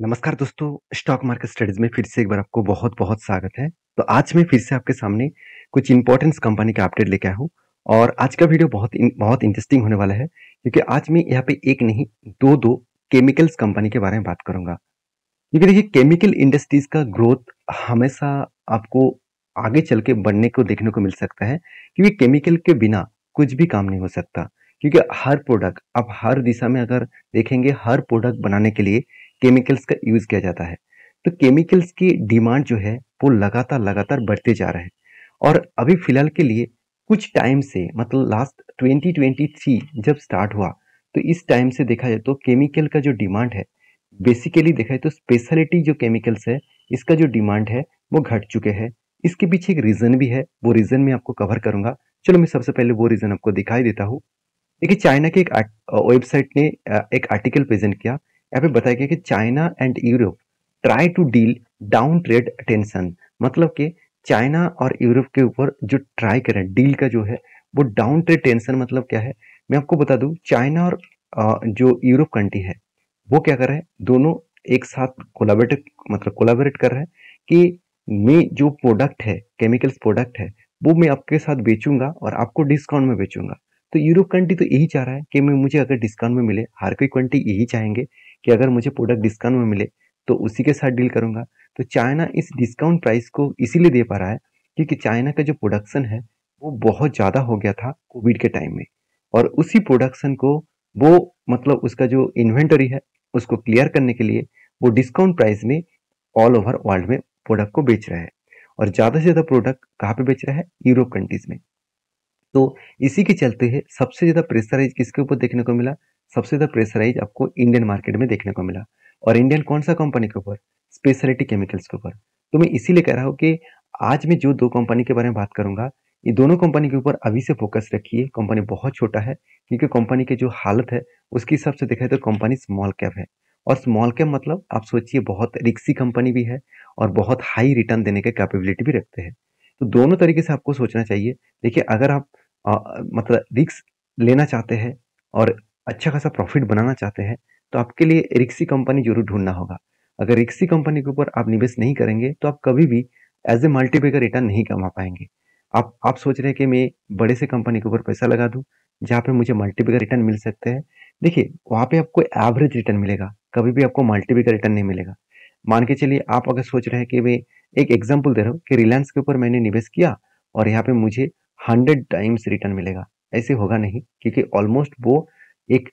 नमस्कार दोस्तों, stock market studies में फिर से एक बार आपको बहुत-बहुत स्वागत है। तो आज मैं फिर से आपके सामने कुछ इम्पोर्टेंस कंपनी का अपडेट लेके आया हूँ और आज का वीडियो बहुत इंटरेस्टिंग होने वाला है क्योंकि आज मैं यहाँ पे एक नहीं दो केमिकल्स कंपनी के बारे में बात करूँगा। क्योंकि देखिए केमिकल इंडस्ट्रीज का ग्रोथ हमेशा आपको आगे चल के बढ़ने को देखने को मिल सकता है क्योंकि केमिकल के बिना कुछ भी काम नहीं हो सकता। क्योंकि हर प्रोडक्ट आप हर दिशा में अगर देखेंगे हर प्रोडक्ट बनाने के लिए केमिकल्स का यूज किया जाता है। तो केमिकल्स की डिमांड जो है वो लगातार बढ़ते जा रहा है और अभी फिलहाल के लिए कुछ टाइम से मतलब लास्ट 2023 जब स्टार्ट हुआ तो इस टाइम से देखा जाए तो केमिकल का जो डिमांड है बेसिकली देखा जाए तो स्पेशलिटी जो केमिकल्स है इसका जो डिमांड है वो घट चुके हैं। इसके पीछे एक रीजन भी है, वो रीजन मैं आपको कवर करूंगा। चलो मैं सबसे पहले वो रीजन आपको दिखाई देता हूँ। देखिए चाइना के एक वेबसाइट ने एक आर्टिकल प्रेजेंट किया। यहाँ पे बताया गया कि China and Europe try to deal down trade tension. मतलब कि चाइना और यूरोप के ऊपर जो ट्राई करें डील का जो है वो डाउन ट्रेड टेंशन मतलब क्या है मैं आपको बता दूं। चाइना और जो यूरोप कंट्री है वो क्या कर रहे हैं, दोनों एक साथ कोलाबोरेट कर रहे हैं कि मैं जो प्रोडक्ट है केमिकल्स प्रोडक्ट है वो मैं आपके साथ बेचूंगा और आपको डिस्काउंट में बेचूंगा। तो यूरोप कंट्री तो यही चाह रहा है कि मैं मुझे अगर डिस्काउंट में मिले, हर कोई कंट्री यही चाहेंगे कि अगर मुझे प्रोडक्ट डिस्काउंट में मिले तो उसी के साथ डील करूंगा। तो चाइना इस डिस्काउंट प्राइस को इसीलिए दे पा रहा है क्योंकि चाइना का जो प्रोडक्शन है वो बहुत ज़्यादा हो गया था कोविड के टाइम में और उसी प्रोडक्शन को वो मतलब उसका जो इन्वेंटरी है उसको क्लियर करने के लिए वो डिस्काउंट प्राइस में ऑल ओवर वर्ल्ड में प्रोडक्ट को बेच रहा है और ज़्यादा से ज़्यादा प्रोडक्ट कहाँ पे बेच रहा है, यूरोप कंट्रीज में। तो इसी के चलते है सबसे ज्यादा प्रेशराइज किसके ऊपर देखने को मिला, सबसे ज्यादा प्रेशराइज आपको इंडियन मार्केट में देखने को मिला। और इंडियन कौन सा कंपनी के ऊपर, स्पेशलिटी केमिकल्स के ऊपर। तो मैं इसीलिए कह रहा हूँ कि आज मैं जो दो कंपनी के बारे में बात करूंगा ये दोनों कंपनी के ऊपर अभी से फोकस रखिए। कंपनी बहुत छोटा है क्योंकि कंपनी की जो हालत है उसके हिसाब से देखा जाए तो कंपनी स्मॉल कैप है और स्मॉल कैप मतलब आप सोचिए बहुत रिक्सी कंपनी भी है और बहुत हाई रिटर्न देने के कैपेबिलिटी भी रखते हैं। तो दोनों तरीके से आपको सोचना चाहिए। देखिए अगर आप मतलब रिस्क लेना चाहते हैं और अच्छा खासा प्रॉफिट बनाना चाहते हैं तो आपके लिए रिक्सी कंपनी जरूर ढूंढना होगा। अगर रिक्सी कंपनी के ऊपर आप निवेश नहीं करेंगे तो आप कभी भी एज ए मल्टीपैकर रिटर्न नहीं कमा पाएंगे। आप सोच रहे हैं कि मैं बड़े से कंपनी के ऊपर पैसा लगा दूं जहां पे मुझे मल्टीपैकर रिटर्न मिल सकते हैं। देखिए वहां पे आपको एवरेज रिटर्न मिलेगा, कभी भी आपको मल्टीपैकर रिटर्न नहीं मिलेगा। मान के चलिए आप अगर सोच रहे हैं कि मैं एक एग्जांपल दे रहा हूँ कि रिलायंस के ऊपर मैंने निवेश किया और यहाँ पे मुझे 100 टाइम्स रिटर्न मिलेगा, ऐसे होगा नहीं क्योंकि ऑलमोस्ट वो एक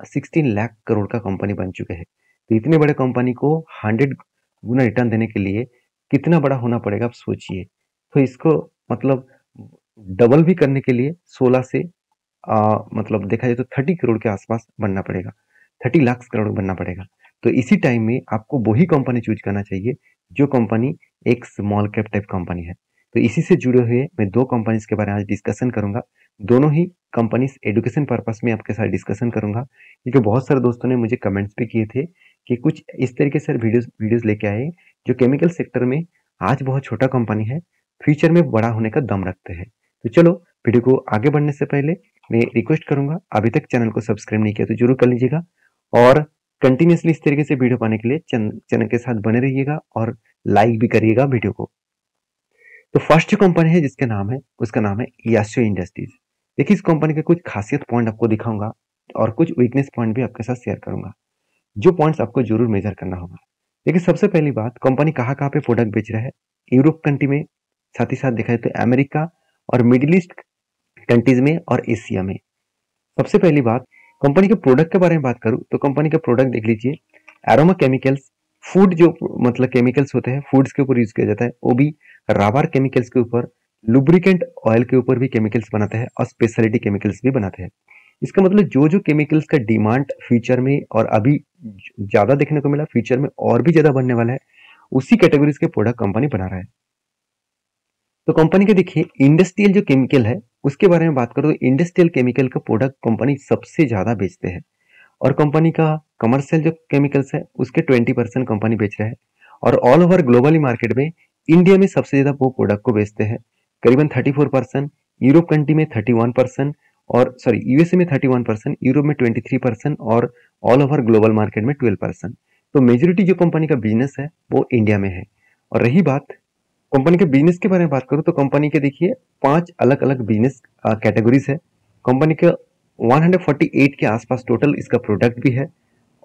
16 लाख करोड़ का कंपनी बन चुके हैं। तो इतने बड़े कंपनी को 100 गुना रिटर्न देने के लिए कितना बड़ा होना पड़ेगा आप सोचिए। तो इसको मतलब डबल भी करने के लिए 16 से मतलब देखा जाए तो 30 करोड़ के आसपास बनना पड़ेगा, 30 लाख करोड़ बनना पड़ेगा। तो इसी टाइम में आपको वही कंपनी चूज करना चाहिए जो कंपनी एक स्मॉल कैप टाइप कंपनी है। तो इसी से जुड़े हुए मैं दो कंपनीज के बारे में आज डिस्कशन करूंगा। दोनों ही कंपनीज एजुकेशन पर्पस में आपके साथ डिस्कशन करूंगा क्योंकि बहुत सारे दोस्तों ने मुझे कमेंट्स भी किए थे कि कुछ इस तरीके से वीडियोस लेके आए जो केमिकल सेक्टर में आज बहुत छोटा कंपनी है, फ्यूचर में बड़ा होने का दम रखते हैं। तो चलो वीडियो को आगे बढ़ने से पहले मैं रिक्वेस्ट करूंगा अभी तक चैनल को सब्सक्राइब नहीं किया तो जरूर कर लीजिएगा और कंटिन्यूसली इस तरीके से वीडियो पाने के लिए चैनल के साथ बने रहिएगा और लाइक भी करिएगा वीडियो को। तो फर्स्ट जो कंपनी है जिसका नाम है उसका नाम है यासो इंडस्ट्रीज। देखिए इस कंपनी के कुछ खासियत पॉइंट आपको दिखाऊंगा और कुछ वीकनेस पॉइंट भी आपके साथ शेयर करूंगा जो पॉइंट्स आपको जरूर मेजर करना होगा। देखिए सबसे पहली बात, कंपनी कहाँ कहाँ पे प्रोडक्ट बेच रहा है, यूरोप कंट्री में, साथ ही साथ देखा जाए तो अमेरिका और मिडिल ईस्ट कंट्रीज में और एशिया में। सबसे पहली बात कंपनी के प्रोडक्ट के बारे में बात करूं तो कंपनी का प्रोडक्ट देख लीजिए। एरोमा केमिकल्स, फूड जो मतलब केमिकल्स होते हैं फूड्स के ऊपर यूज किया जाता है, वो भी राबार केमिकल्स के ऊपर, लुब्रिकेंट ऑयल के ऊपर भी केमिकल्स बनाते हैं और स्पेशलिटी केमिकल्स भी बनाते हैं। इसका मतलब जो जो केमिकल्स का डिमांड फ्यूचर में और अभी ज्यादा देखने को मिला, फ्यूचर में और भी ज्यादा बनने वाला है, उसी कैटेगरीज के प्रोडक्ट कंपनी बना रहा है। तो कंपनी के देखिए इंडस्ट्रियल जो केमिकल है उसके बारे में बात करो तो इंडस्ट्रियल केमिकल का प्रोडक्ट कंपनी सबसे ज्यादा बेचते हैं और कंपनी का कमर्शियल जो केमिकल्स है उसके 20% कंपनी बेच रहा है और ऑल ओवर ग्लोबली मार्केट में इंडिया में सबसे ज्यादा वो प्रोडक्ट को बेचते हैं करीबन 34%, यूरोप कंट्री में 31% और सॉरी यूएसए में 31%, यूरोप में 23% और ऑल ओवर ग्लोबल मार्केट में 12%। तो मेजोरिटी जो कंपनी का बिजनेस है वो इंडिया में है। और रही बात कंपनी के बिजनेस के बारे में बात करूँ तो कंपनी के देखिए 5 अलग अलग बिजनेस कैटेगरीज है। कंपनी के 148 के आसपास टोटल इसका प्रोडक्ट भी है,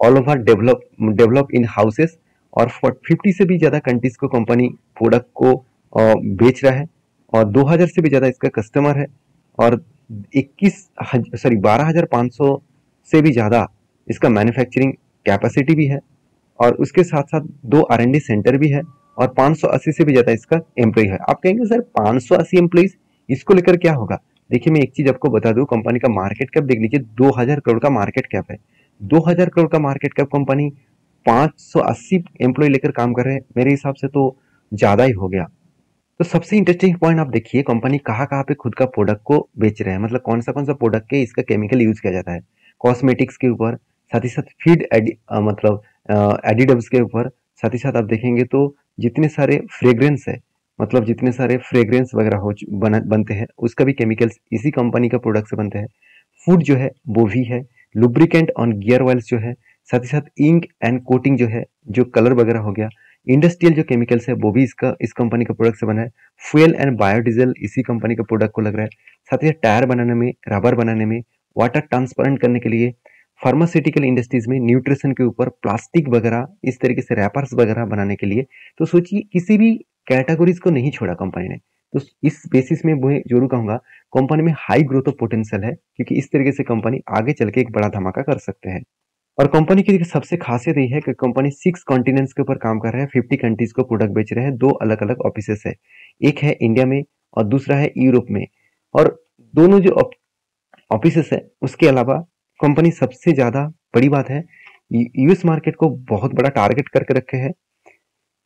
all over develop in houses, और 50 से भी ज़्यादा कंट्रीज को कंपनी प्रोडक्ट को बेच रहा है, और 2000 से भी ज़्यादा इसका कस्टमर है, और 12,500 से भी ज़्यादा इसका मैन्युफैक्चरिंग कैपेसिटी भी है, और उसके साथ साथ 2 R&D सेंटर भी है, और 580 से भी ज़्यादा इसका एम्प्लॉय है। आप कहेंगे सर 580 एम्प्लॉइज, इसको लेकर क्या होगा? देखिए मैं एक चीज़ आपको बता दूं, कंपनी का मार्केट कैप देख लीजिए, 2000 करोड़ का मार्केट कैप है। 2000 करोड़ का मार्केट कैप कंपनी 580 एम्प्लॉय लेकर काम कर रहे हैं, मेरे हिसाब से तो ज़्यादा ही हो गया। तो सबसे इंटरेस्टिंग पॉइंट आप देखिए, कंपनी कहाँ कहाँ पे खुद का प्रोडक्ट को बेच रहे हैं, मतलब कौन सा प्रोडक्ट के इसका केमिकल यूज किया जाता है। कॉस्मेटिक्स के ऊपर, साथ ही साथ फीड मतलब एडिटिव्स के ऊपर, साथ ही साथ आप देखेंगे तो जितने सारे फ्रेग्रेंस है, मतलब जितने सारे फ्रेग्रेंस वगैरह बनते हैं, उसका भी केमिकल्स इसी कंपनी का प्रोडक्ट से बनते हैं। फूड जो है वो भी है, लुब्रिकेंट ऑन गियर ऑयल्स जो है, साथ ही साथ इंक एंड कोटिंग जो है, जो कलर वगैरह हो गया, इंडस्ट्रियल जो केमिकल्स है वो भी इस कंपनी का प्रोडक्ट से बना है। फ्यूल एंड बायोडीजल इसी कंपनी का प्रोडक्ट को लग रहा है। साथ ही टायर बनाने में, रबर बनाने में, वाटर ट्रांसपेरेंट करने के लिए, फार्मास्यूटिकल इंडस्ट्रीज में न्यूट्रिशन के ऊपर, प्लास्टिक वगैरह इस तरीके से रैपर्स वगैरह बनाने के लिए। तो सोचिए किसी भी कैटेगरीज को नहीं छोड़ा कंपनी ने। तो इस बेसिस में मैं जरूर कहूंगा कंपनी में हाई ग्रोथ ऑफ पोटेंशियल है, क्योंकि इस तरीके से कंपनी आगे चल के एक बड़ा धमाका कर सकते हैं। और कंपनी की सबसे खासियत यही है कि कंपनी 6 कॉन्टिनेंट्स के ऊपर काम कर रहा है, 50 कंट्रीज को प्रोडक्ट बेच रहे हैं। 2 अलग अलग ऑफिसेस है, एक है इंडिया में और दूसरा है यूरोप में। और दोनों जो ऑफिसेस है उसके अलावा कंपनी सबसे ज्यादा बड़ी बात है, यूएस मार्केट को बहुत बड़ा टारगेट करके रखे है।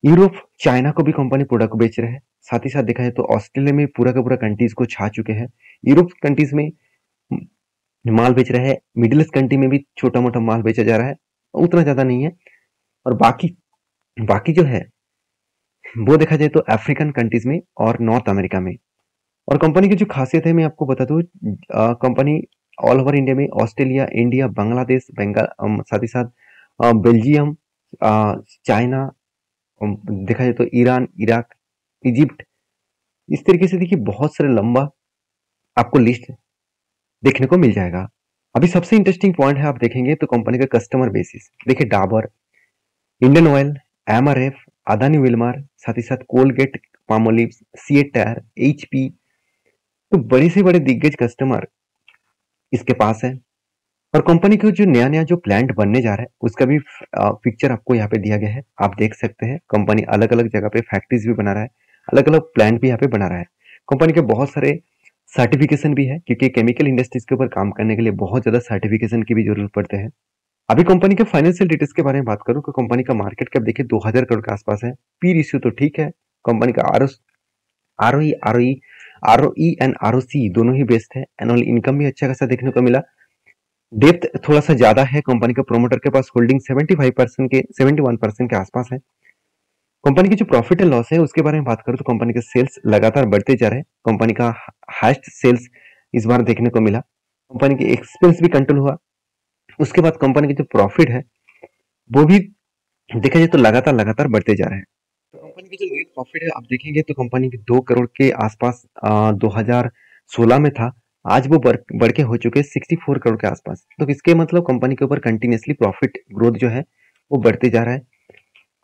यूरोप, चाइना को भी कंपनी प्रोडक्ट बेच रहे हैं। साथ ही साथ देखा जाए तो ऑस्ट्रेलिया में पूरा का पूरा कंट्रीज को छा चुके हैं। यूरोप कंट्रीज में माल बेच रहे हैं, मिडिल ईस्ट कंट्री में भी छोटा मोटा माल बेचा जा रहा है, उतना ज्यादा नहीं है। और बाकी बाकी जो है वो देखा जाए तो अफ्रीकन कंट्रीज में और नॉर्थ अमेरिका में। और कंपनी की जो खासियत है मैं आपको बता दूं, कंपनी ऑल ओवर इंडिया में ऑस्ट्रेलिया, इंडिया, बांग्लादेश, बंगाल, साथ ही साथ बेल्जियम, चाइना, देखा जाए तो ईरान, इराक, इजिप्ट, इस तरीके से देखिए बहुत सारे लंबा आपको लिस्ट देखने को मिल जाएगा। अभी सबसे इंटरेस्टिंग पॉइंट है, आप देखेंगे तो कंपनी का कस्टमर बेसिस देखिए, Dabur, Indian oil, MRF, Adani Wilmer, साथ ही साथ Colgate, Palmolive, CEAT tyre, HP, तो बड़े से बड़े दिग्गज कस्टमर इसके पास है। और कंपनी का जो नया नया जो प्लांट बनने जा रहा है उसका भी पिक्चर आपको यहाँ पे दिया गया है, आप देख सकते हैं। कंपनी अलग अलग जगह पे फैक्ट्रीज भी बना रहा है, अलग अलग प्लांट भी यहाँ पे बना रहा है। कंपनी के बहुत सारे सर्टिफिकेशन भी है, क्योंकि केमिकल इंडस्ट्रीज के ऊपर काम करने के लिए बहुत ज्यादा सर्टिफिकेशन की भी जरूरत पड़ते हैं। अभी कंपनी के फाइनेंशियल डिटेल्स के बारे में बात करूं तो कंपनी का मार्केट कैप देखिए 2000 करोड़ के आसपास है। पी रेशियो तो ठीक है, कंपनी का ROE ROE ROE and ROC दोनों ही बेस्ट है। एनुअल इनकम भी अच्छा खासा देखने को मिला। डेप्थ थोड़ा सा ज्यादा है, कंपनी के प्रोमोटर के पास होल्डिंग 75% के 71% के आसपास है। कंपनी की जो प्रॉफिट एंड लॉस है उसके बारे में बात करूं तो कंपनी के सेल्स लगातार बढ़ते जा रहे हैं। कंपनी का हाईएस्ट सेल्स इस बार देखने को मिला। कंपनी के एक्सपेंस भी कंट्रोल हुआ। उसके बाद कंपनी की जो प्रॉफिट है वो भी देखा जाए तो लगातार लगातार बढ़ते जा रहे हैं। तो कंपनी की जो नेट प्रॉफिट है आप देखेंगे तो कंपनी की 2 करोड़ के आसपास 2016 में था, आज वो बढ़ के हो चुके 64 करोड़ के आसपास। तो इसके मतलब कंपनी के ऊपर कंटिन्यूसली प्रॉफिट ग्रोथ जो है वो बढ़ते जा रहा है।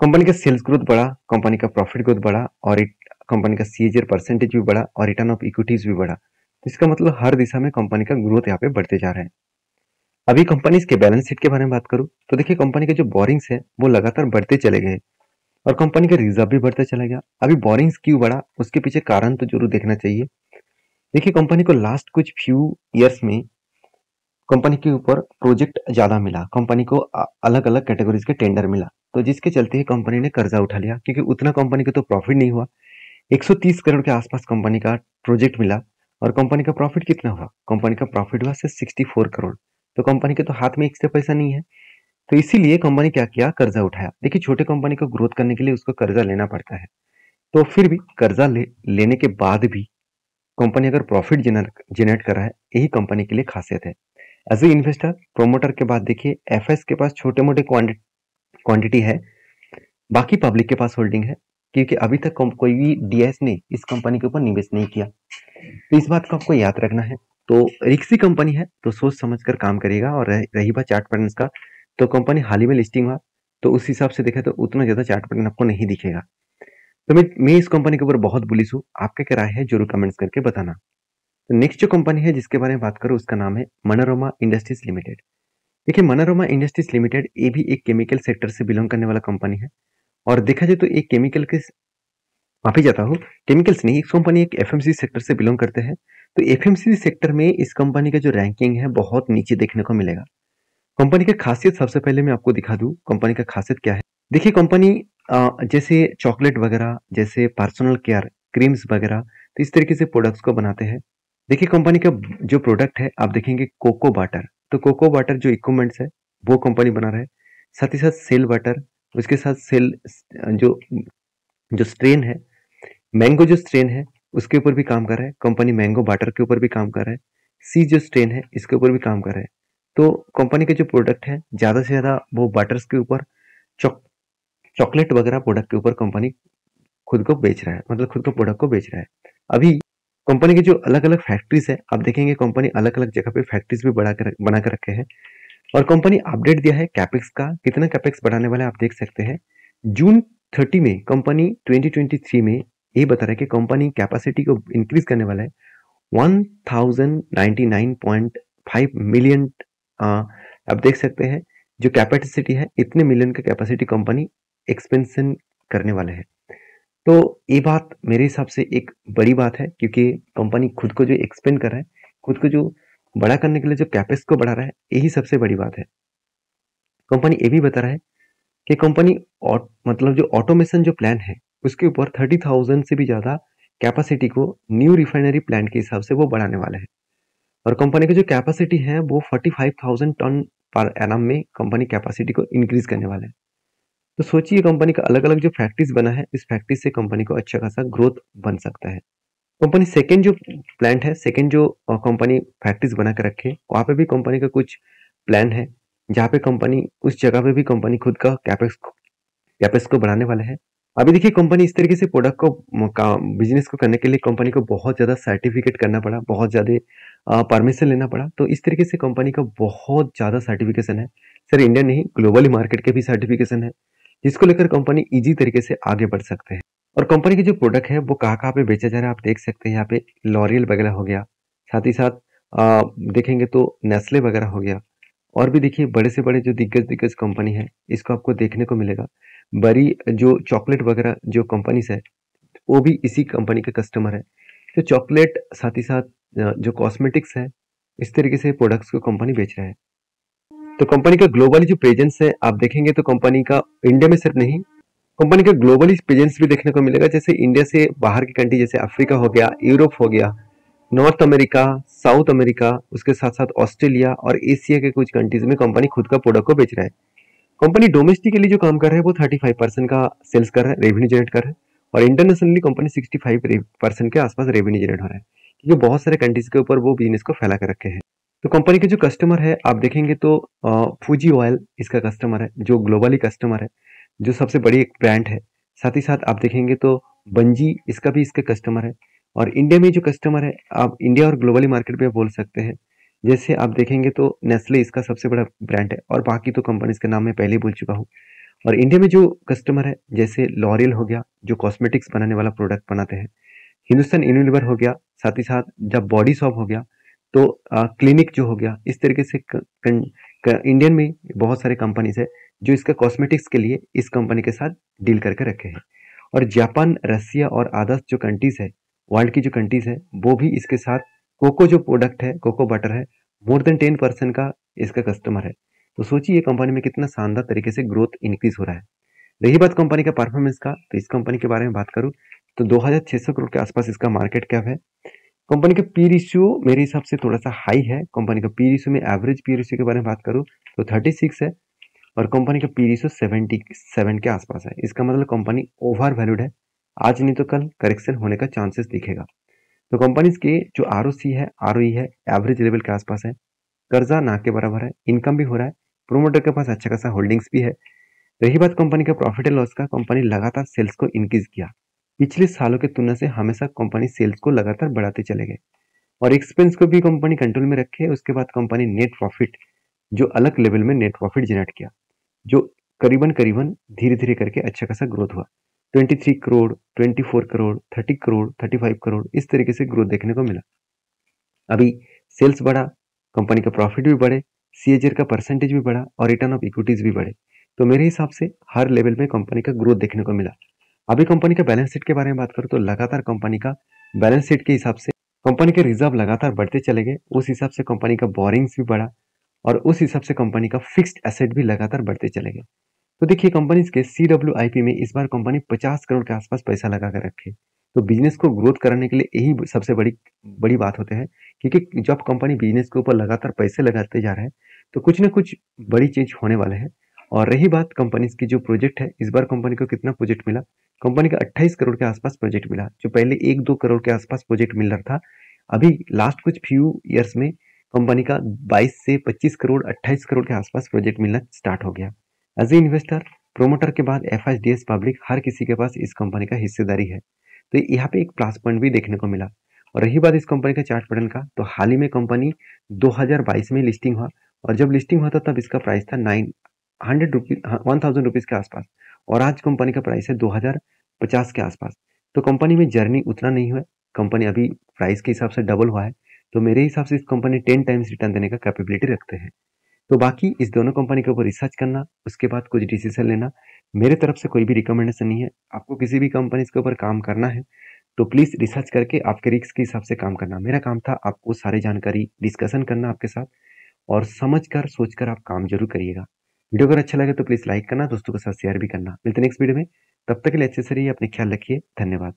कंपनी का सेल्स ग्रोथ बढ़ा, कंपनी का प्रॉफिट ग्रोथ बढ़ा, और कंपनी का सीएजीआर परसेंटेज भी बढ़ा, और रिटर्न ऑफ इक्विटीज भी बढ़ा। तो इसका मतलब हर दिशा में कंपनी का ग्रोथ यहाँ पे बढ़ते जा रहा है। अभी कंपनी के बैलेंस शीट के बारे में बात करूं तो देखिए कंपनी के जो बोरिंग्स है वो लगातार बढ़ते चले गए, और कंपनी का रिजर्व भी बढ़ता चला गया। अभी बोरिंग्स क्यों बढ़ा उसके पीछे कारण तो जरूर देखना चाहिए। देखिए कंपनी को लास्ट कुछ फ्यू ईयर्स में कंपनी के ऊपर प्रोजेक्ट ज्यादा मिला, कंपनी को अलग अलग कैटेगरीज के टेंडर मिला, तो जिसके चलते कंपनी ने कर्जा उठा लिया, क्योंकि उतना कंपनी को तो प्रॉफिट नहीं हुआ। 130 करोड़ के आसपास कंपनी का प्रोजेक्ट मिला, और कंपनी का प्रॉफिट कितना हुआ? कंपनी का प्रॉफिट हुआ सिर्फ 64 करोड़। तो कंपनी के तो हाथ में एक्स्ट्रा पैसा नहीं है, तो इसीलिए कंपनी क्या किया, कर्जा उठाया। देखिए छोटे कंपनी को ग्रोथ करने के लिए उसको कर्जा लेना पड़ता है, तो फिर भी कर्जा लेने के बाद भी कंपनी अगर प्रॉफिट जनरेट कर रहा है यही कंपनी के लिए खासियत है। एज ए इन्वेस्टर प्रोमोटर के बाद देखिए एफएस के पास छोटे मोटे क्वांटिटी है, बाकी पब्लिक के पास होल्डिंग है, क्योंकि अभी तक कोई भी डीएस ने इस कंपनी के ऊपर निवेश नहीं किया। तो इस बात को आपको याद रखना है। तो रिक्सी कंपनी है, तो सोच समझ कर काम करिएगा। और रही बात चार्ट पैटर्न का, तो कंपनी हाल ही में लिस्टिंग हुआ, तो उस हिसाब से देखा तो उतना ज्यादा चार्ट पैटर्न आपको नहीं दिखेगा। तो मैं इस कंपनी के ऊपर बहुत बुलिश हूँ। आपके क्या राय है जरूर कमेंट्स करके बताना। तो नेक्स्ट जो कंपनी है जिसके बारे में बात करूँ उसका नाम है मनोरमा इंडस्ट्रीज लिमिटेड। देखिए मनोरमा इंडस्ट्रीज लिमिटेड ये भी एक केमिकल सेक्टर से बिलोंग करने वाला कंपनी है। और देखा जाए तो एक केमिकल के माफी चाहता हूँ, केमिकल्स नहीं, इस कंपनी एक एफएमसीजी सेक्टर से बिलोंग करते हैं। तो एफएमसीजी सेक्टर में इस कंपनी का जो रैंकिंग है बहुत नीचे देखने को मिलेगा। कंपनी की खासियत सबसे पहले मैं आपको दिखा दूं, कंपनी का खासियत क्या है। देखिए कंपनी जैसे चॉकलेट वगैरह, जैसे पर्सनल केयर क्रीम्स वगैरह, तो इस तरीके से प्रोडक्ट्स को बनाते हैं। देखिए कंपनी का जो प्रोडक्ट है आप देखेंगे कोको वाटर, तो कोको वाटर जो इक्विपमेंट्स है वो कंपनी बना रहा है। साथ ही साथ सेल वाटर, उसके साथ सेल जो जो स्ट्रेन है, मैंगो जो स्ट्रेन है उसके ऊपर भी काम कर रहा है कंपनी, मैंगो वाटर के ऊपर भी काम कर रहा है। सी जो स्ट्रेन है इसके ऊपर भी काम कर रहा है। तो कंपनी के जो प्रोडक्ट है ज्यादा से ज्यादा वो वाटर्स के ऊपर, चॉकलेट वगैरह प्रोडक्ट के ऊपर कंपनी खुद को बेच रहा है, मतलब खुद को प्रोडक्ट को बेच रहा है। अभी कंपनी के जो अलग अलग फैक्ट्रीज है आप देखेंगे कंपनी अलग अलग जगह पे फैक्ट्रीज भी बना कर रखे हैं। और कंपनी अपडेट दिया है कैपेक्स का, कितना कैपेक्स बढ़ाने वाला है आप देख सकते हैं। जून 30 में कंपनी 2023 में ये बता रहा है कि कंपनी कैपेसिटी को इंक्रीज करने वाला है 1099.5 मिलियन। आप देख सकते हैं जो कैपेसिटी है इतने मिलियन का कैपेसिटी कंपनी एक्सपेंशन करने वाले है। तो ये बात मेरे हिसाब से एक बड़ी बात है, क्योंकि कंपनी खुद को जो एक्सपेंड कर रहा है, खुद को जो बड़ा करने के लिए जो कैपेक्स को बढ़ा रहा है, यही सबसे बड़ी बात है। कंपनी ये भी बता रहा है कि कंपनी मतलब जो ऑटोमेशन जो प्लान है उसके ऊपर 30,000 से भी ज्यादा कैपेसिटी को न्यू रिफाइनरी प्लांट के हिसाब से वो बढ़ाने वाले हैं। और कंपनी की जो कैपेसिटी है वो 45,000 टन पर एनम में कंपनी कैपेसिटी को इंक्रीज करने वाला है। तो सोचिए कंपनी का अलग अलग जो फैक्ट्रीज बना है, इस फैक्ट्री से कंपनी को अच्छा खासा ग्रोथ बन सकता है। कंपनी सेकेंड जो प्लांट है, सेकेंड जो कंपनी फैक्ट्रीज बना के रखे, वहां पे भी कंपनी का कुछ प्लान है, जहाँ पे कंपनी उस जगह पे भी कंपनी खुद का कैपेक्स को बढ़ाने वाला है। अभी देखिए कंपनी इस तरीके से प्रोडक्ट को बिजनेस को करने के लिए कंपनी को बहुत ज्यादा सर्टिफिकेट करना पड़ा, बहुत ज्यादा परमिशन लेना पड़ा। तो इस तरीके से कंपनी का बहुत ज्यादा सर्टिफिकेशन है, सर इंडिया नहीं ग्लोबली मार्केट के भी सर्टिफिकेशन है, जिसको लेकर कंपनी इजी तरीके से आगे बढ़ सकते हैं। और कंपनी के जो प्रोडक्ट है वो कहाँ कहाँ पे बेचा जा रहा है आप देख सकते हैं। यहाँ पे लॉरियल वगैरह हो गया, साथ ही साथ देखेंगे तो नेस्ले वगैरह हो गया, और भी देखिए बड़े से बड़े जो दिग्गज दिग्गज कंपनी है इसको आपको देखने को मिलेगा। बड़ी जो चॉकलेट वगैरह जो कंपनीज है वो भी इसी कंपनी के कस्टमर है। तो चॉकलेट साथ ही साथ जो कॉस्मेटिक्स है, इस तरीके से प्रोडक्ट्स को कंपनी बेच रहा है। तो कंपनी का ग्लोबली जो प्रेजेंस है आप देखेंगे तो कंपनी का इंडिया में सिर्फ नहीं, कंपनी का ग्लोबली प्रेजेंस भी देखने को मिलेगा। जैसे इंडिया से बाहर की कंट्री जैसे अफ्रीका हो गया, यूरोप हो गया, नॉर्थ अमेरिका, साउथ अमेरिका, उसके साथ साथ ऑस्ट्रेलिया और एशिया के कुछ कंट्रीज में कंपनी खुद का प्रोडक्ट को बेच रहा है। कंपनी डोमेस्टिकली जो काम कर रहा है वो 35% का सेल्स कर रहा है, रेवेन्यू जनरेट कर रहा है। और इंटरनेशनली कंपनी 65% के आसपास रेवेन्यू जनरेट हो रहा है, क्योंकि बहुत सारे कंट्रीज के ऊपर वो बिजनेस को फैला कर रखे हैं। तो कंपनी के जो कस्टमर है आप देखेंगे तो फूजी ऑयल इसका कस्टमर है, जो ग्लोबली कस्टमर है, जो सबसे बड़ी एक ब्रांड है। साथ ही साथ आप देखेंगे तो बंजी इसका भी इसके कस्टमर है। और इंडिया में जो कस्टमर है आप इंडिया और ग्लोबली मार्केट में बोल सकते हैं, जैसे आप देखेंगे तो नेस्ले इसका सबसे बड़ा ब्रांड है, और बाकी तो कंपनीज के नाम मैं पहले ही बोल चुका हूँ। और इंडिया में जो कस्टमर है जैसे लॉरियल हो गया जो कॉस्मेटिक्स बनाने वाला प्रोडक्ट बनाते हैं, हिंदुस्तान यूनिलीवर हो गया, साथ ही साथ जब बॉडी शॉप हो गया, तो क्लिनिक जो हो गया, इस तरीके से इंडियन में बहुत सारे कंपनीज है जो इसका कॉस्मेटिक्स के लिए इस कंपनी के साथ डील करके रखे हैं। और जापान, रसिया और अदर्स जो कंट्रीज है, वर्ल्ड की जो कंट्रीज है, वो भी इसके साथ कोको जो प्रोडक्ट है, कोको बटर है, मोर देन 10% का इसका कस्टमर है। तो सोचिए ये कंपनी में कितना शानदार तरीके से ग्रोथ इंक्रीज हो रहा है। रही बात कंपनी का परफॉर्मेंस का, तो इस कंपनी के बारे में बात करूं तो 2600 करोड़ के आसपास इसका मार्केट कैप है। कंपनी का पी रेशियो मेरे हिसाब से थोड़ा सा हाई है। कंपनी का पी रेशियो में एवरेज पी रेशियो के बारे में बात करूं तो 36 है, और कंपनी का पी रेशियो 77 के आसपास है। इसका मतलब कंपनी ओवर वैल्यूड है, आज नहीं तो कल करेक्शन होने का चांसेस दिखेगा। तो कंपनीज के जो आरओसी है, आरओई है, एवरेज लेवल के आसपास है, कर्जा ना के बराबर है, इनकम भी हो रहा है, प्रोमोटर के पास अच्छा खासा होल्डिंग्स भी है। रही बात कंपनी का प्रॉफिट एंड लॉस का, कंपनी लगातार सेल्स को इंक्रीज किया। पिछले सालों की तुलना से हमेशा कंपनी सेल्स को लगातार बढ़ाते चले गए और एक्सपेंस को भी कंपनी कंट्रोल में रखे। उसके बाद कंपनी नेट प्रॉफिट, जो अलग लेवल में नेट प्रॉफिट जनरेट किया, जो करीबन करीबन धीरे धीरे करके अच्छा खासा ग्रोथ हुआ। 23 करोड़, 24 करोड़, 30 करोड़, 35 करोड़, इस तरीके से ग्रोथ देखने को मिला। अभी सेल्स बढ़ा, कंपनी का प्रॉफिट भी बढ़े, सीएजीआर का परसेंटेज भी बढ़ा और रिटर्न ऑफ इक्विटीज भी बढ़े। तो मेरे हिसाब से हर लेवल में कंपनी का ग्रोथ देखने को मिला। अभी कंपनी का बैलेंस शीट के बारे में बात करूं तो लगातार कंपनी का बैलेंस शीट के हिसाब से कंपनी के रिजर्व लगातार बढ़ते चले गए। उस हिसाब से कंपनी का बोरिंग्स भी बढ़ा और उस हिसाब से कंपनी का फिक्स्ड एसेट भी लगातार बढ़ते चले गए। तो देखिए कंपनीज के CWIP में इस बार कंपनी 50 करोड़ के आसपास पैसा लगा कर रखे। तो बिजनेस को ग्रोथ करने के लिए यही सबसे बड़ी बड़ी बात होते हैं, क्योंकि जब कंपनी बिजनेस के ऊपर लगातार पैसे लगाते जा रहे हैं तो कुछ ना कुछ बड़ी चीज होने वाले हैं। और रही बात कंपनीज की जो प्रोजेक्ट है, इस बार कंपनी को कितना प्रोजेक्ट मिला, कंपनी का 28 करोड़ के आसपास प्रोजेक्ट मिला, जो पहले 1-2 करोड़ के आसपास प्रोजेक्ट मिल रहा था। अभी लास्ट कुछ फ्यू ईयर्स में कंपनी का 22 से 25 करोड़, 28 करोड़ के आसपास प्रोजेक्ट मिलना स्टार्ट हो गया। एज ए इन्वेस्टर, प्रोमोटर के बाद FIDS पब्लिक, हर किसी के पास इस कंपनी का हिस्सेदारी है। तो यहाँ पे एक प्लस पॉइंट भी देखने को मिला। और रही बात इस कंपनी का चार्ट पैटर्न का, तो हाल ही में कंपनी 2022 में लिस्टिंग हुआ और जब लिस्टिंग हुआ था तब इसका प्राइस था 1000 रुपीज के आसपास और आज कंपनी का प्राइस है 2050 के आसपास। तो कंपनी में जर्नी उतना नहीं हुआ, कंपनी अभी प्राइस के हिसाब से डबल हुआ है। तो मेरे हिसाब से इस कंपनी 10 टाइम्स रिटर्न देने का कैपेबिलिटी रखते हैं। तो बाकी इस दोनों कंपनी के ऊपर रिसर्च करना, उसके बाद कुछ डिसीजन लेना। मेरे तरफ से कोई भी रिकमेंडेशन नहीं है। आपको किसी भी कंपनी के ऊपर काम करना है तो प्लीज रिसर्च करके आपके रिस्क के हिसाब से काम करना। मेरा काम था आपको सारी जानकारी डिस्कशन करना आपके साथ, और समझ कर सोच कर आप काम जरूर करिएगा। वीडियो अगर अच्छा लगे तो प्लीज लाइक करना, दोस्तों के साथ शेयर भी करना। मिलते हैं नेक्स्ट वीडियो में, तब तक के लिए अच्छे से रहिए, अपने ख्याल रखिए, धन्यवाद।